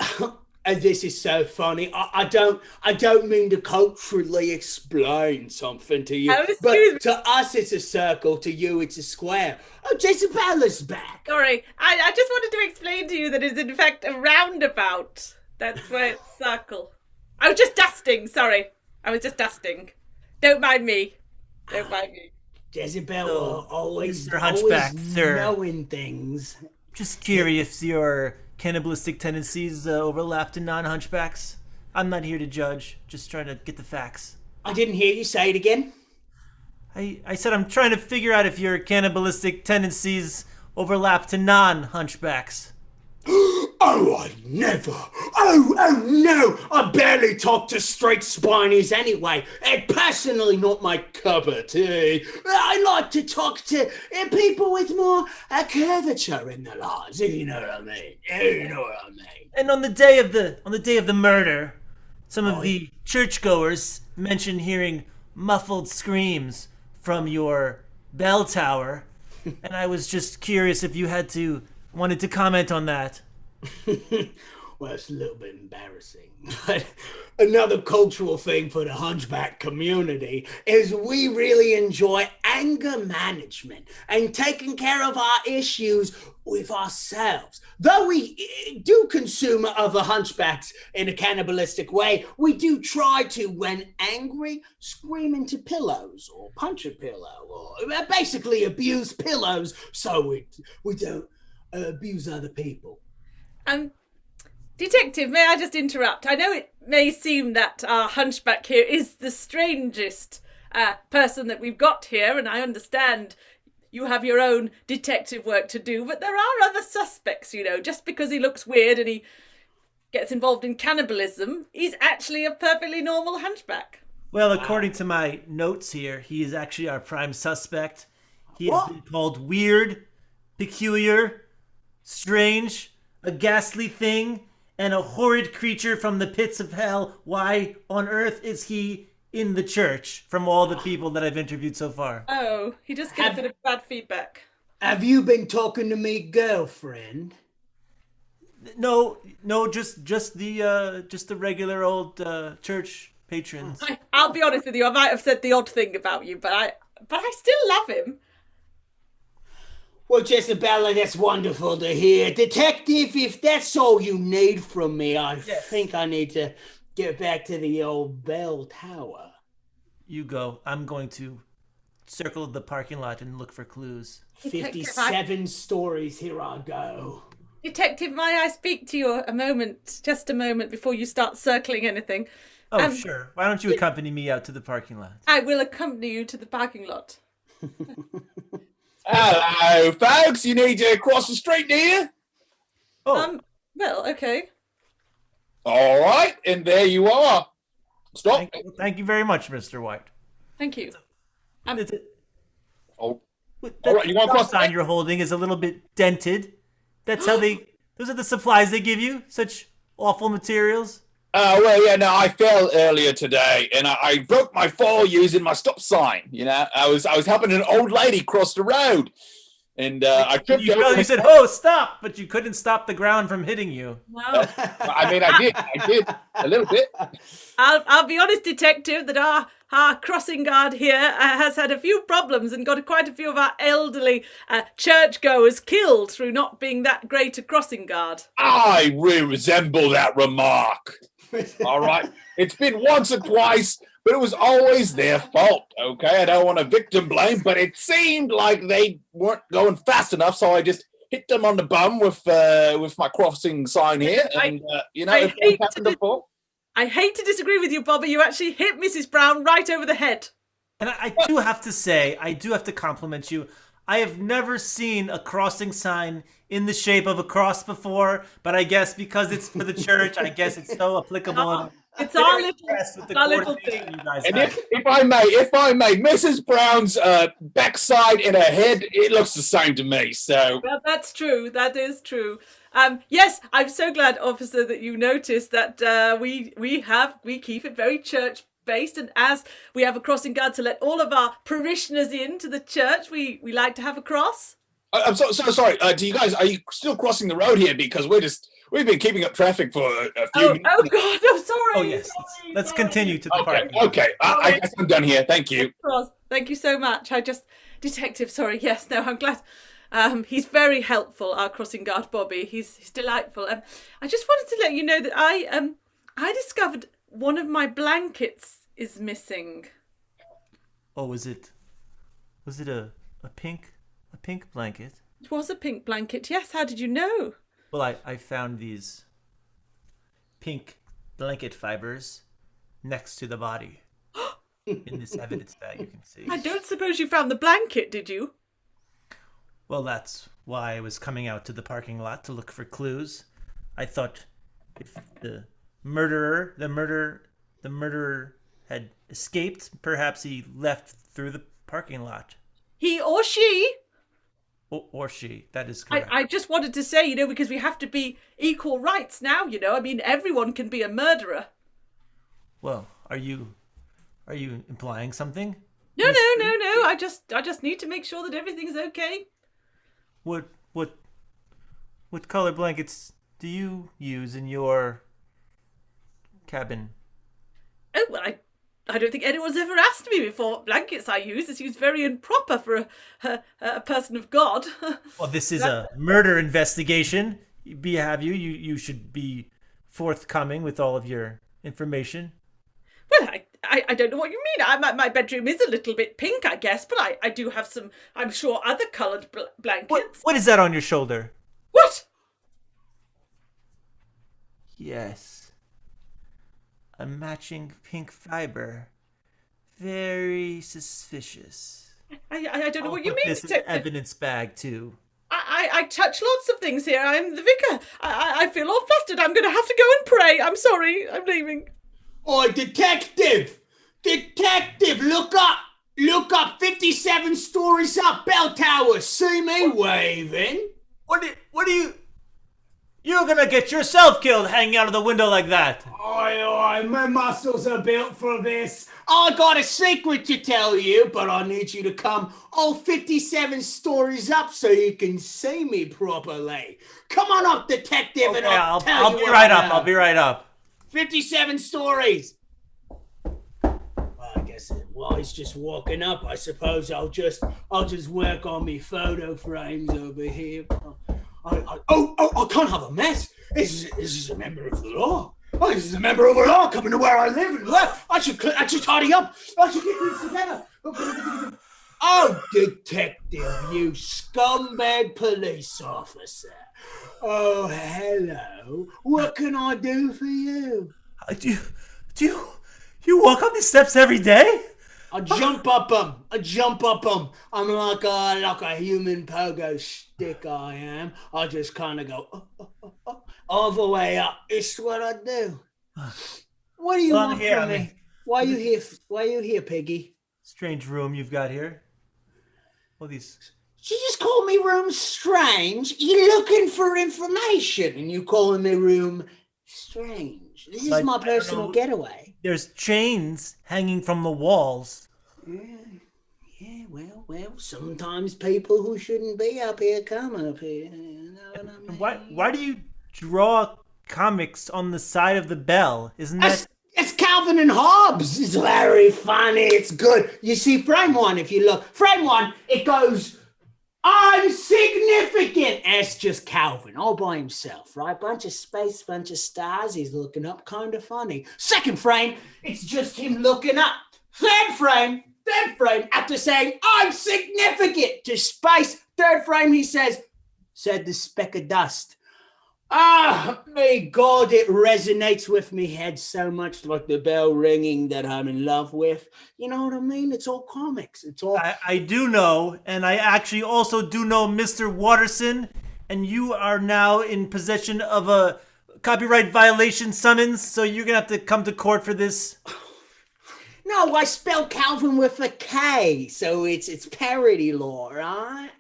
this is so funny. I don't mean to culturally explain something to you, Oh, excuse but me. to us it's a circle. To you, it's a square. Oh, Jezabella's back. Sorry. I just wanted to explain to you that it's in fact a roundabout. That's why it's circle. I was just dusting. Sorry. I was just dusting. Don't mind me. Jezebel So, always Mr. Hunchback, sir. knowing things. Just curious, your cannibalistic tendencies overlap to non-hunchbacks? I'm not here to judge. Just trying to get the facts. I didn't hear you say it again. I said I'm trying to figure out if your cannibalistic tendencies overlap to non-hunchbacks. Oh, I never. Oh, no. I barely talk to straight spinies anyway. And personally, not my cup of tea. I like to talk to people with more curvature in their lives, if you know what I mean. And on the day of the murder, some of the churchgoers mentioned hearing muffled screams from your bell tower, and I was just curious if you wanted to comment on that. Well, it's a little bit embarrassing. But another cultural thing for the hunchback community is we really enjoy anger management and taking care of our issues with ourselves. Though we do consume other hunchbacks in a cannibalistic way, we do try to, when angry, scream into pillows or punch a pillow or basically abuse pillows so we don't abuse other people. Detective, may I just interrupt? I know it may seem that our hunchback here is the strangest person that we've got here, and I understand you have your own detective work to do, but there are other suspects, you know. Just because he looks weird and he gets involved in cannibalism, he's actually a perfectly normal hunchback. Well, according to my notes here, he is actually our prime suspect. He has been called weird, peculiar, strange, a ghastly thing, and a horrid creature from the pits of hell. Why on earth is he in the church from all the people that I've interviewed so far? Oh, he just gives it a bad feedback. Have you been talking to me, girlfriend? No, just the regular old church patrons. I'll be honest with you. I might have said the odd thing about you, but I still love him. Well, Jezebella, that's wonderful to hear. Detective, if that's all you need from me, I think I need to get back to the old bell tower. You go. I'm going to circle the parking lot and look for clues. 57 stories, here I go. Detective, may I speak to you just a moment before you start circling anything? Oh, sure. Why don't you accompany me out to the parking lot? I will accompany you to the parking lot. Hello, folks. You need to cross the street, do you? Oh, Well, okay. All right, and there you are. Stop. thank you very much, Mr. White. Thank you. Oh, The all right. You want to cross the sign you're holding is a little bit dented. That's how those are the supplies they give you. Such awful materials. Well, yeah, no, I fell earlier today, and I broke my fall using my stop sign. You know, I was helping an old lady cross the road, and I tripped You over. fell, you said, "Oh, stop!" But you couldn't stop the ground from hitting you. No. I mean, I did a little bit. I'll be honest, Detective, that our crossing guard here has had a few problems and got quite a few of our elderly churchgoers killed through not being that great a crossing guard. I resemble that remark. All right, it's been once or twice, but it was always their fault. Okay, I don't want to victim blame, but it seemed like they weren't going fast enough, so I just hit them on the bum with my crossing sign here, and it happened to fall. I hate to disagree with you, Bobby. You actually hit Mrs. Brown right over the head. And I do have to say, I do have to compliment you. I have never seen a crossing sign in the shape of a cross before, but I guess because it's for the church, I guess it's so applicable. It's our little thing. You guys And have. if I may, Mrs. Brown's backside and her head, it looks the same to me. So Well, that's true. That is true. Yes, I'm so glad, officer, that you noticed that we keep it very church based, and as we have a crossing guard to let all of our parishioners into the church, we like to have a cross. I'm so sorry. Do you guys, are you still crossing the road here? Because we've been keeping up traffic for a few minutes. Oh God, I'm sorry. Oh yes, let's continue to the parking. Okay. I guess I'm done here. Thank you. Thank you so much. Detective, sorry. Yes, no, I'm glad. He's very helpful, our crossing guard, Bobby. He's delightful. I just wanted to let you know that I discovered one of my blankets is missing. Oh, was it a pink blanket? It was a pink blanket. Yes. How did you know? Well, I found these pink blanket fibers next to the body in this evidence bag, you can see. I don't suppose you found the blanket, did you? Well, that's why I was coming out to the parking lot to look for clues. I thought if the murderer had escaped, perhaps he left through the parking lot. He or she? Or she, that is correct. I just wanted to say, because we have to be equal rights now, I mean, everyone can be a murderer. Well, are you implying something? No. I just need to make sure that everything's okay. What color blankets do you use in your cabin? Oh, well, I don't think anyone's ever asked me before what blankets I use. It seems very improper for a person of God. Well, this is a murder investigation. You should be forthcoming with all of your information. Well, I don't know what you mean. My bedroom is a little bit pink, I guess, but I do have some, I'm sure, other coloured blankets. What is that on your shoulder? What? Yes. A matching pink fiber. Very suspicious. I don't know what you I'll mean. put this in the evidence bag, too. I touch lots of things here. I'm the vicar. I feel all flustered. I'm going to have to go and pray. I'm sorry. I'm leaving. Oh, detective, look up, 57 stories up, bell tower, see me waving? What do you... You're gonna get yourself killed hanging out of the window like that. Oi, my muscles are built for this. I got a secret to tell you, but I need you to come all 57 stories up so you can see me properly. Come on up, detective, Okay, and I'll tell I'll you be what right I up. know. I'll be right up. 57 stories. listen. While he's just walking up, I suppose I'll just work on me photo frames over here. I can't have a mess. This is a member of the law. Oh, this is a member of the law coming to where I live. I should tidy up. I should get things together. Oh, detective, you scumbag police officer. Oh, hello. What can I do for you? Do you walk up these steps every day? I jump up them. I'm like a human pogo stick, I am. I just kind of go all the way up. It's what I do. What do you want from me? Why are you here, Piggy? Strange room you've got here. All these. She just called me room strange. You're looking for information, and you calling me room strange. This is my personal getaway. There's chains hanging from the walls. Yeah. Well. Sometimes people who shouldn't be up here come up here. You know what I mean? Why do you draw comics on the side of the bell? Isn't that? It's Calvin and Hobbes. It's very funny. It's good. You see, frame one, if you look. Frame one, it goes, I'm significant. It's just Calvin all by himself, right? Bunch of space, bunch of stars. He's looking up, kind of funny. Second frame, it's just him looking up. Third frame, after saying, I'm significant to space. Third frame, he said the speck of dust. Ah, may God, it resonates with me head so much like the bell ringing that I'm in love with. You know what I mean? It's all comics. It's all... I do know, and I actually also do know Mr. Watterson, and you are now in possession of a copyright violation summons, so you're going to have to come to court for this. No, I spell Calvin with a K, so it's parody law, right?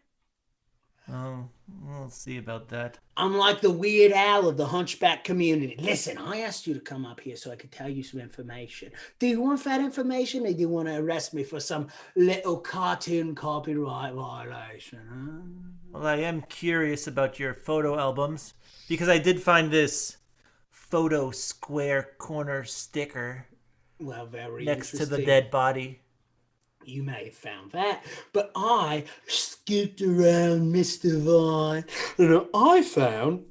Oh, we'll see about that. I'm like the Weird Al of the Hunchback community. Listen, I asked you to come up here so I could tell you some information. Do you want that information, or do you want to arrest me for some little cartoon copyright violation? Huh? Well, I am curious about your photo albums, because I did find this photo square corner sticker Very next to the dead body. You may have found that, but I scooped around Mr. Vine and I found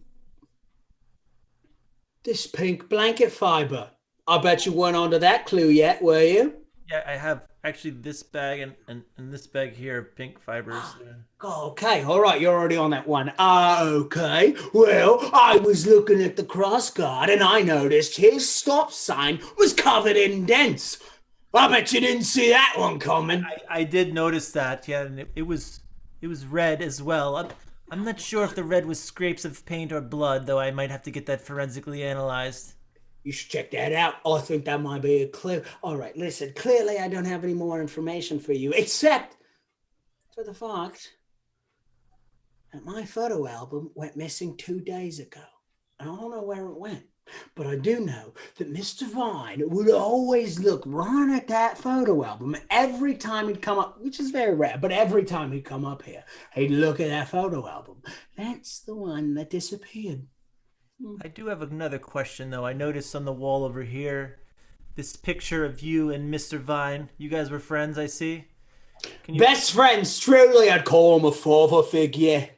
this pink blanket fiber. I bet you weren't onto that clue yet, were you? Yeah, I have actually this bag and this bag here of pink fibers. Okay, all right, you're already on that one. Okay. Well, I was looking at the cross guard and I noticed his stop sign was covered in dents. I bet you didn't see that one coming. I did notice that, yeah, and it was red as well. I'm not sure if the red was scrapes of paint or blood, though I might have to get that forensically analyzed. You should check that out. I think that might be a clue. All right, listen, clearly I don't have any more information for you, except for the fact that my photo album went missing 2 days ago. I don't know where it went. But I do know that Mr. Vine would always look right at that photo album every time he'd come up, which is very rare, but every time he'd come up here, he'd look at that photo album. That's the one that disappeared. I do have another question, though. I noticed on the wall over here, this picture of you and Mr. Vine. You guys were friends, I see. Best friends, truly, I'd call him a father figure.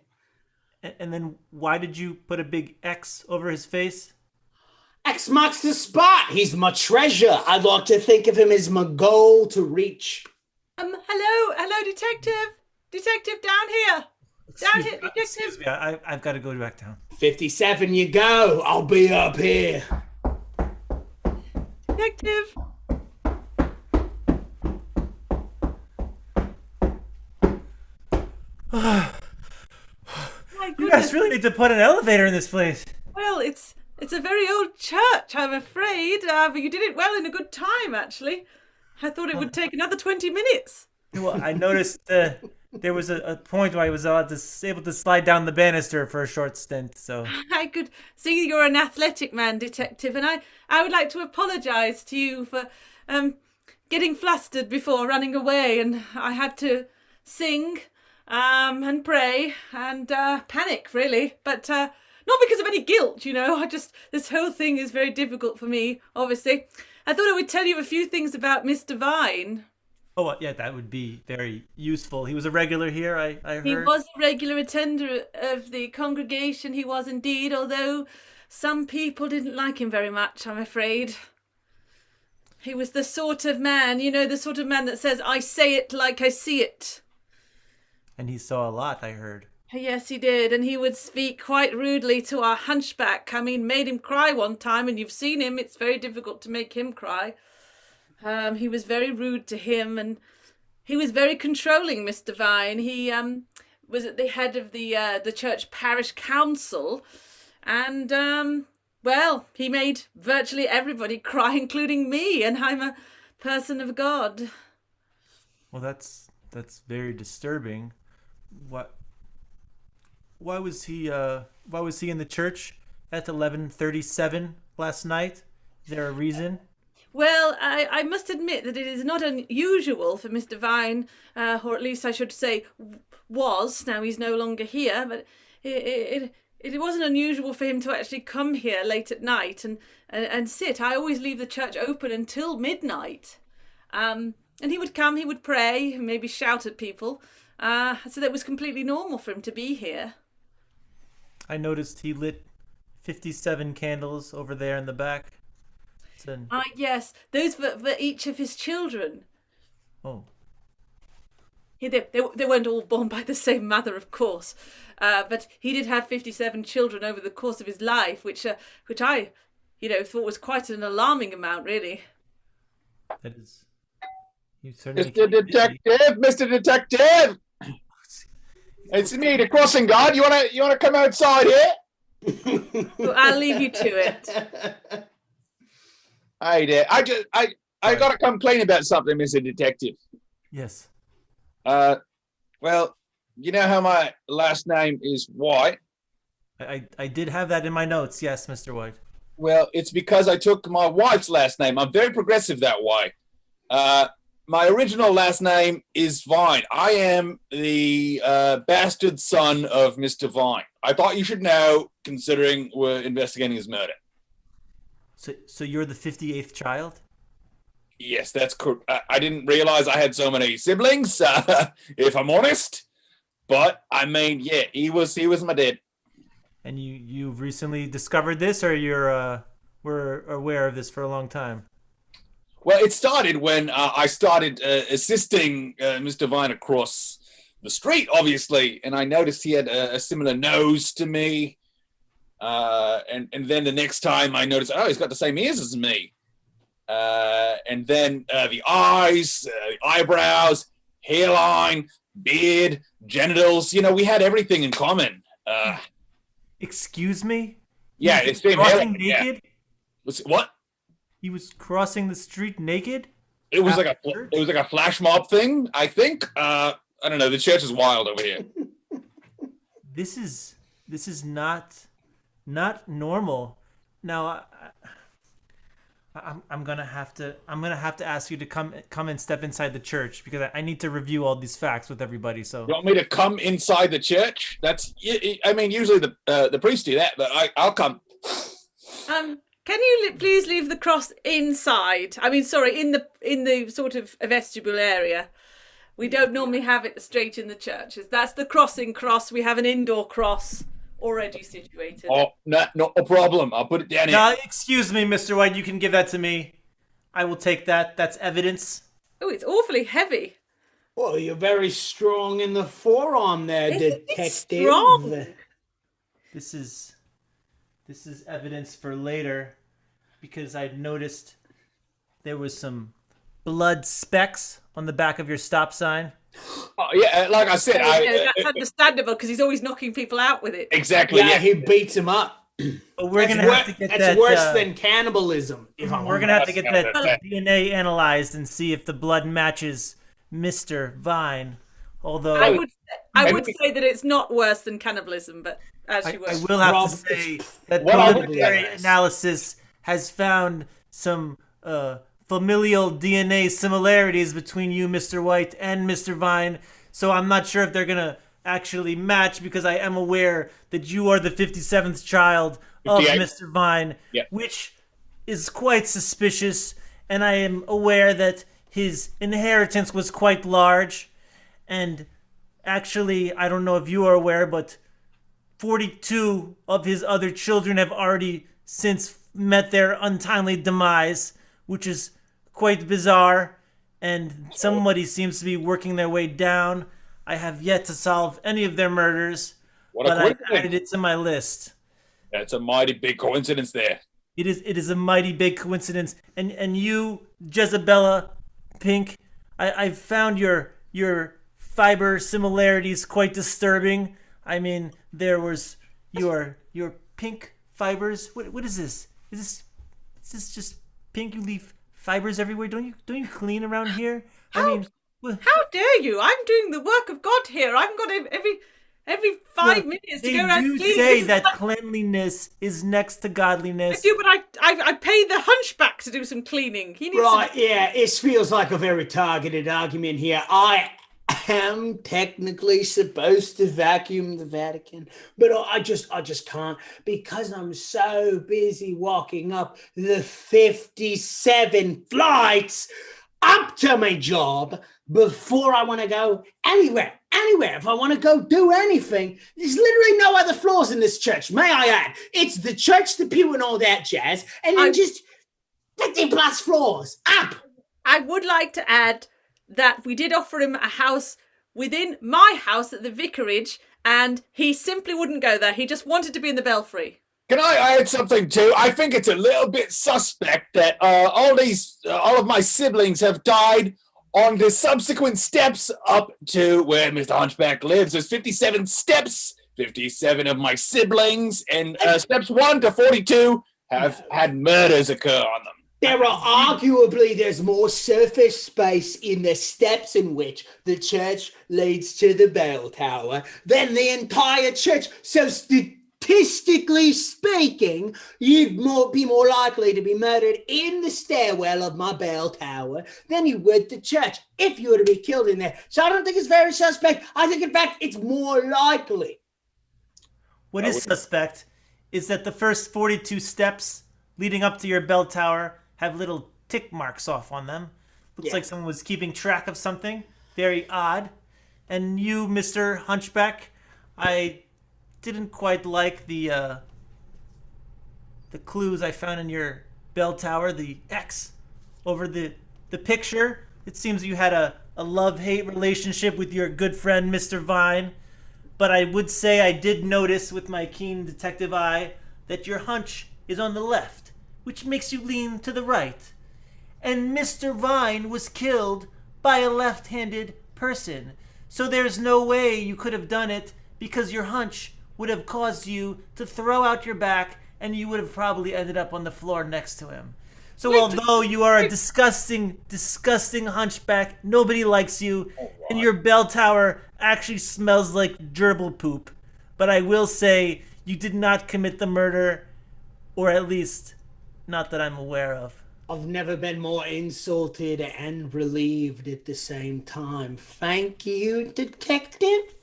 And then why did you put a big X over his face? X marks the spot. He's my treasure. I'd like to think of him as my goal to reach. Hello, detective. Detective, down here. Detective. Excuse me, I've got to go back down. 57, you go. I'll be up here. Detective. You guys really need to put an elevator in this place. Well, it's a very old church, I'm afraid, but you did it well in a good time, actually. I thought it would take another 20 minutes. Well, I noticed there was a point where I was able to slide down the banister for a short stint, so... I could see you're an athletic man, Detective, and I would like to apologise to you for getting flustered before running away, and I had to sing and pray and panic, really. But Not because of any guilt, you know. This whole thing is very difficult for me, obviously. I thought I would tell you a few things about Mr. Vine. Oh, yeah, that would be very useful. He was a regular here, I heard. He was a regular attender of the congregation, he was indeed, although some people didn't like him very much, I'm afraid. He was the sort of man, the sort of man that says, I say it like I see it. And he saw a lot, I heard. Yes, he did, and he would speak quite rudely to our hunchback. I mean, made him cry one time, and you've seen him. It's very difficult to make him cry. He was very rude to him, and he was very controlling, Mr. Vine. He was at the head of the church parish council, and well, he made virtually everybody cry, including me, and I'm a person of God. Well, that's very disturbing. Why was he in the church at 11:37 last night? Is there a reason? Well, I must admit that it is not unusual for Mr. Vine, or at least I should say was, now he's no longer here, but it wasn't unusual for him to actually come here late at night and sit. I always leave the church open until midnight. And he would come, he would pray, maybe shout at people. So that was completely normal for him to be here. I noticed he lit 57 candles over there in the back. Yes, those for each of his children. Oh. They weren't all born by the same mother, of course, but he did have 57 children over the course of his life, which I, thought was quite an alarming amount, really. That is. You certainly Mr. Detective! It's me, the crossing guard. You wanna come outside here? Well, I'll leave you to it. Hey there. I got to complain about something, Mr. Detective. Yes. Well, you know how my last name is White? I did have that in my notes. Yes, Mr. White. Well, it's because I took my wife's last name. I'm very progressive that way. My original last name is Vine. I am the bastard son of Mr. Vine. I thought you should know, considering we're investigating his murder. So you're the 58th child? Yes, that's correct. I didn't realize I had so many siblings, if I'm honest. But I mean, yeah, he was my dad. And you've recently discovered this, or were aware of this for a long time? Well, it started when I started assisting Mr. Vine across the street, obviously, and I noticed he had a similar nose to me. And then the next time I noticed, he's got the same ears as me. And then the eyes, the eyebrows, hairline, beard, genitals, we had everything in common. Excuse me? Yeah, it's been crossing naked? Yeah. What? He was crossing the street naked? It was like a flash mob thing, I think. I don't know. The church is wild over here. This is not normal. Now, I'm gonna have to ask you to come and step inside the church, because I need to review all these facts with everybody. So you want me to come inside the church? Usually the priests do that, but I'll come. Can you please leave the cross inside? I mean, sorry, in the sort of vestibule area. We don't normally have it straight in the churches. That's the crossing cross. We have an indoor cross already situated. Oh, not a problem. I'll put it down here. Now, excuse me, Mr. White. You can give that to me. I will take that. That's evidence. Oh, it's awfully heavy. Well, you're very strong in the forearm there, detective. Strong. This is evidence for later, because I noticed there was some blood specks on the back of your stop sign. Oh, yeah, like I said, that's understandable, because he's always knocking people out with it. Exactly. Yeah, he beats him up. But we're gonna have to get that's worse than cannibalism. We're gonna have to get that DNA analyzed and see if the blood matches Mr. Vine. Although I would say that it's not worse than cannibalism, but as you I wish. will have to say that preliminary analysis has found some familial DNA similarities between you, Mr. White, and Mr. Vine. So I'm not sure if they're gonna actually match because I am aware that you are the 57th child of 58. Mr. Vine, Yeah. which is quite suspicious, and I am aware that his inheritance was quite large, and actually, I don't know if you are aware, but 42 of his other children have already since met their untimely demise, which is quite bizarre, and somebody seems to be working their way down. I have yet to solve any of their murders, What a but I added coincidence. it to my list. That's a mighty big coincidence there. It is a mighty big coincidence. And you, Jezebella Pink, I found your fiber similarities quite disturbing. I mean, there was your pink fibers. What is this? Is this just pink? You leave fibers everywhere. Don't you clean around here? I mean, How dare you? I'm doing the work of God here. I've got every 5 minutes to they go around do cleaning. say This that is like- cleanliness is next to I godliness. do, but I pay the hunchback to do some cleaning. He needs Right, to... yeah, it feels like a very targeted argument here. I am technically supposed to vacuum the Vatican, but I just can't because I'm so busy walking up the 57 flights up to my job before I want to go anywhere. If I want to go do anything, there's literally no other floors in this church, may I add. It's the church, the pew, and all that jazz, and then just 50 plus floors up. I would like to add that we did offer him a house within my house at the vicarage, and he simply wouldn't go there. He just wanted to be in the belfry. Can I add something too? I think it's a little bit suspect that all of my siblings have died on the subsequent steps up to where Mr. Hunchback lives. There's 57 steps, 57 of my siblings, and steps 1 to 42 have had murders occur on them. There's more surface space in the steps in which the church leads to the bell tower than the entire church. So statistically speaking, you'd be more likely to be murdered in the stairwell of my bell tower than you would the church if you were to be killed in there. So I don't think it's very suspect. I think, in fact, it's more likely. What is suspect is that the first 42 steps leading up to your bell tower have little tick marks off on them. Looks like someone was keeping track of something. Very odd. And you, Mr. Hunchback, I didn't quite like the clues I found in your bell tower, the X over the picture. It seems you had a love-hate relationship with your good friend, Mr. Vine. But I would say I did notice with my keen detective eye that your hunch is on the left, which makes you lean to the right. And Mr. Vine was killed by a left-handed person. So there's no way you could have done it because your hunch would have caused you to throw out your back and you would have probably ended up on the floor next to him. So although you are a disgusting, disgusting hunchback, nobody likes you, and your bell tower actually smells like gerbil poop. But I will say you did not commit the murder, or at least not that I'm aware of. I've never been more insulted and relieved at the same time. Thank you, detective.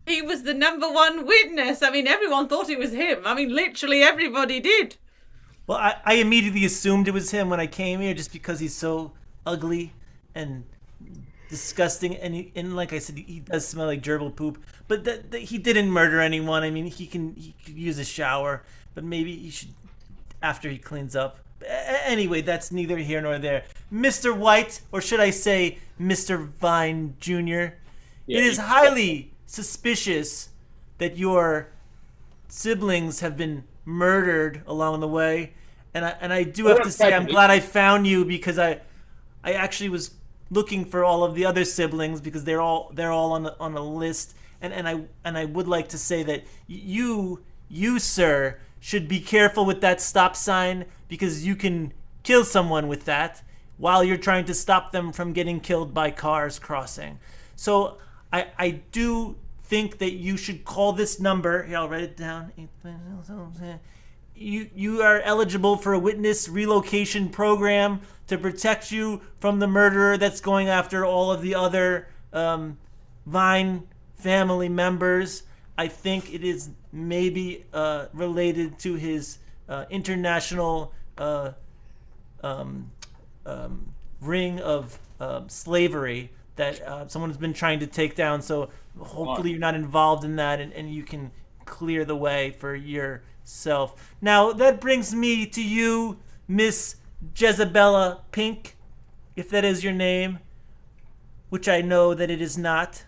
He was the number one witness. I mean, everyone thought it was him. I mean, literally everybody did. Well, I immediately assumed it was him when I came here just because he's so ugly and disgusting. And like I said, he does smell like gerbil poop. But he didn't murder anyone. I mean, he could use a shower. But maybe he should after he cleans up. Anyway, that's neither here nor there. Mr. White, or should I say Mr. Vine Jr., it is highly suspicious that your siblings have been murdered along the way, and I do have to say I'm glad I found you because I actually was looking for all of the other siblings because they're all on a list, and I would like to say that you sir should be careful with that stop sign because you can kill someone with that while you're trying to stop them from getting killed by cars crossing. So I do think that you should call this number. Here, I'll write it down. You are eligible for a witness relocation program to protect you from the murderer that's going after all of the other Vine family members. I think it is maybe related to his international ring of slavery that someone's been trying to take down. So hopefully you're not involved in that, and you can clear the way for yourself. Now that brings me to you, Miss Jezebella Pink, if that is your name, which I know that it is not.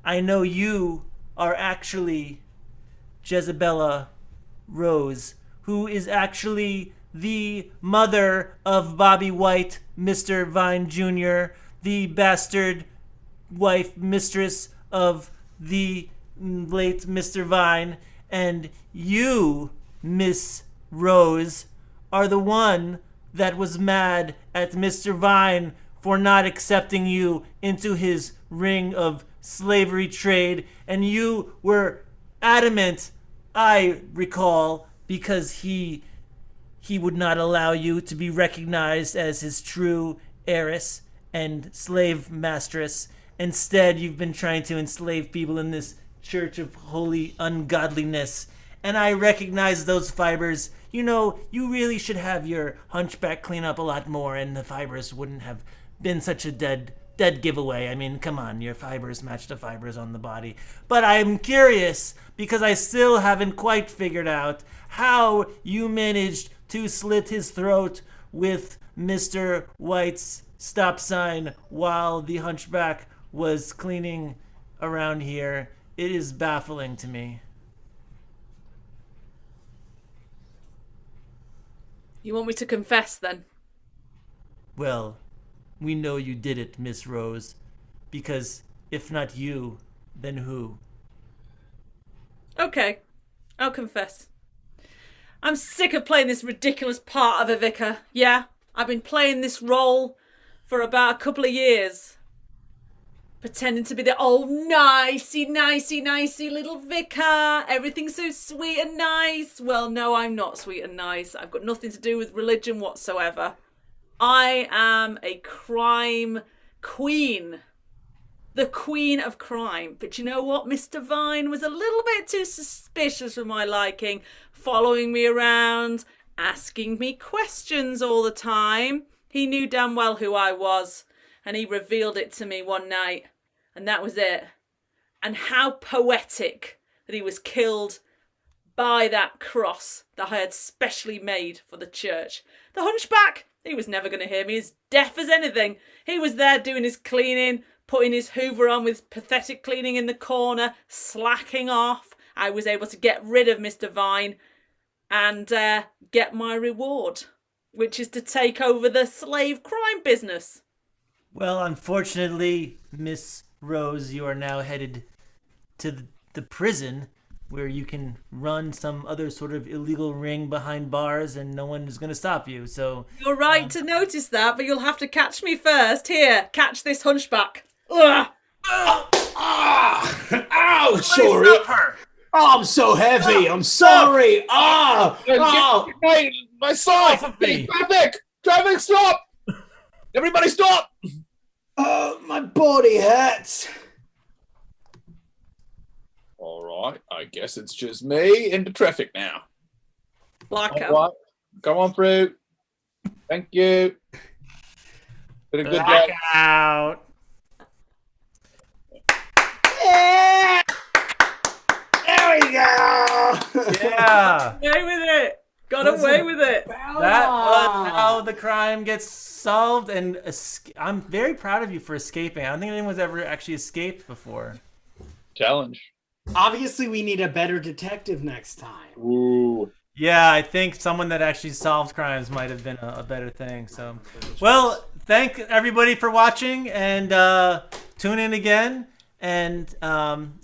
I know you are actually Jezebella Rose, who is actually the mother of Bobby White, Mr. Vine Jr., the bastard wife, mistress of the late Mr. Vine, and you, Miss Rose, are the one that was mad at Mr. Vine for not accepting you into his ring of slavery trade, and you were adamant, I recall, because he would not allow you to be recognized as his true heiress and slave masteress. Instead, you've been trying to enslave people in this church of holy ungodliness. And I recognize those fibers. You know, you really should have your hunchback clean up a lot more, and the fibers wouldn't have been such a dead giveaway. I mean, come on, your fibers match the fibers on the body. But I'm curious, because I still haven't quite figured out how you managed to slit his throat with Mr. White's stop sign while the hunchback was cleaning around here. It is baffling to me. You want me to confess then? Well, we know you did it, Miss Rose, because if not you, then who? Okay, I'll confess. I'm sick of playing this ridiculous part of a vicar. Yeah, I've been playing this role for about a couple of years. Pretending to be the old nicey little vicar. Everything's so sweet and nice. Well, no, I'm not sweet and nice. I've got nothing to do with religion whatsoever. I am a crime queen. The queen of crime. But you know what? Mr. Vine was a little bit too suspicious for my liking, following me around, asking me questions all the time. He knew damn well who I was, and he revealed it to me one night, and that was it. And how poetic that he was killed by that cross that I had specially made for the church. The hunchback, he was never going to hear me, as deaf as anything. He was there doing his cleaning, putting his hoover on with pathetic cleaning in the corner, slacking off. I was able to get rid of Mr. Vine and get my reward, which is to take over the slave crime business. Well, unfortunately, Miss Rose, you are now headed to the prison where you can run some other sort of illegal ring behind bars and no one is going to stop you. So you're right to notice that, but you'll have to catch me first. Here, catch this hunchback. Ugh. Ow, sorry. Oh, I'm so heavy. I'm sorry. My side. Traffic, stop. Everybody stop. My body hurts. All right, I guess it's just me into traffic now. Blackout. All right, come on through. Thank you. Been a good day. Blackout. Yeah. There we go. Yeah. Away with it. Got away with it. That was how the crime gets solved, and I'm very proud of you for escaping. I don't think anyone's ever actually escaped before. Challenge. Obviously, we need a better detective next time. Ooh. Yeah, I think someone that actually solves crimes might have been a better thing. So, well, thank everybody for watching, and tune in again. And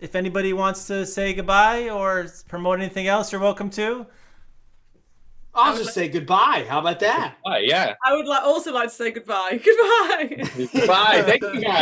if anybody wants to say goodbye or promote anything else, you're welcome to. I'll just say goodbye. How about that? Yeah. I would also like to say goodbye. Goodbye. Goodbye. Thank you, guys.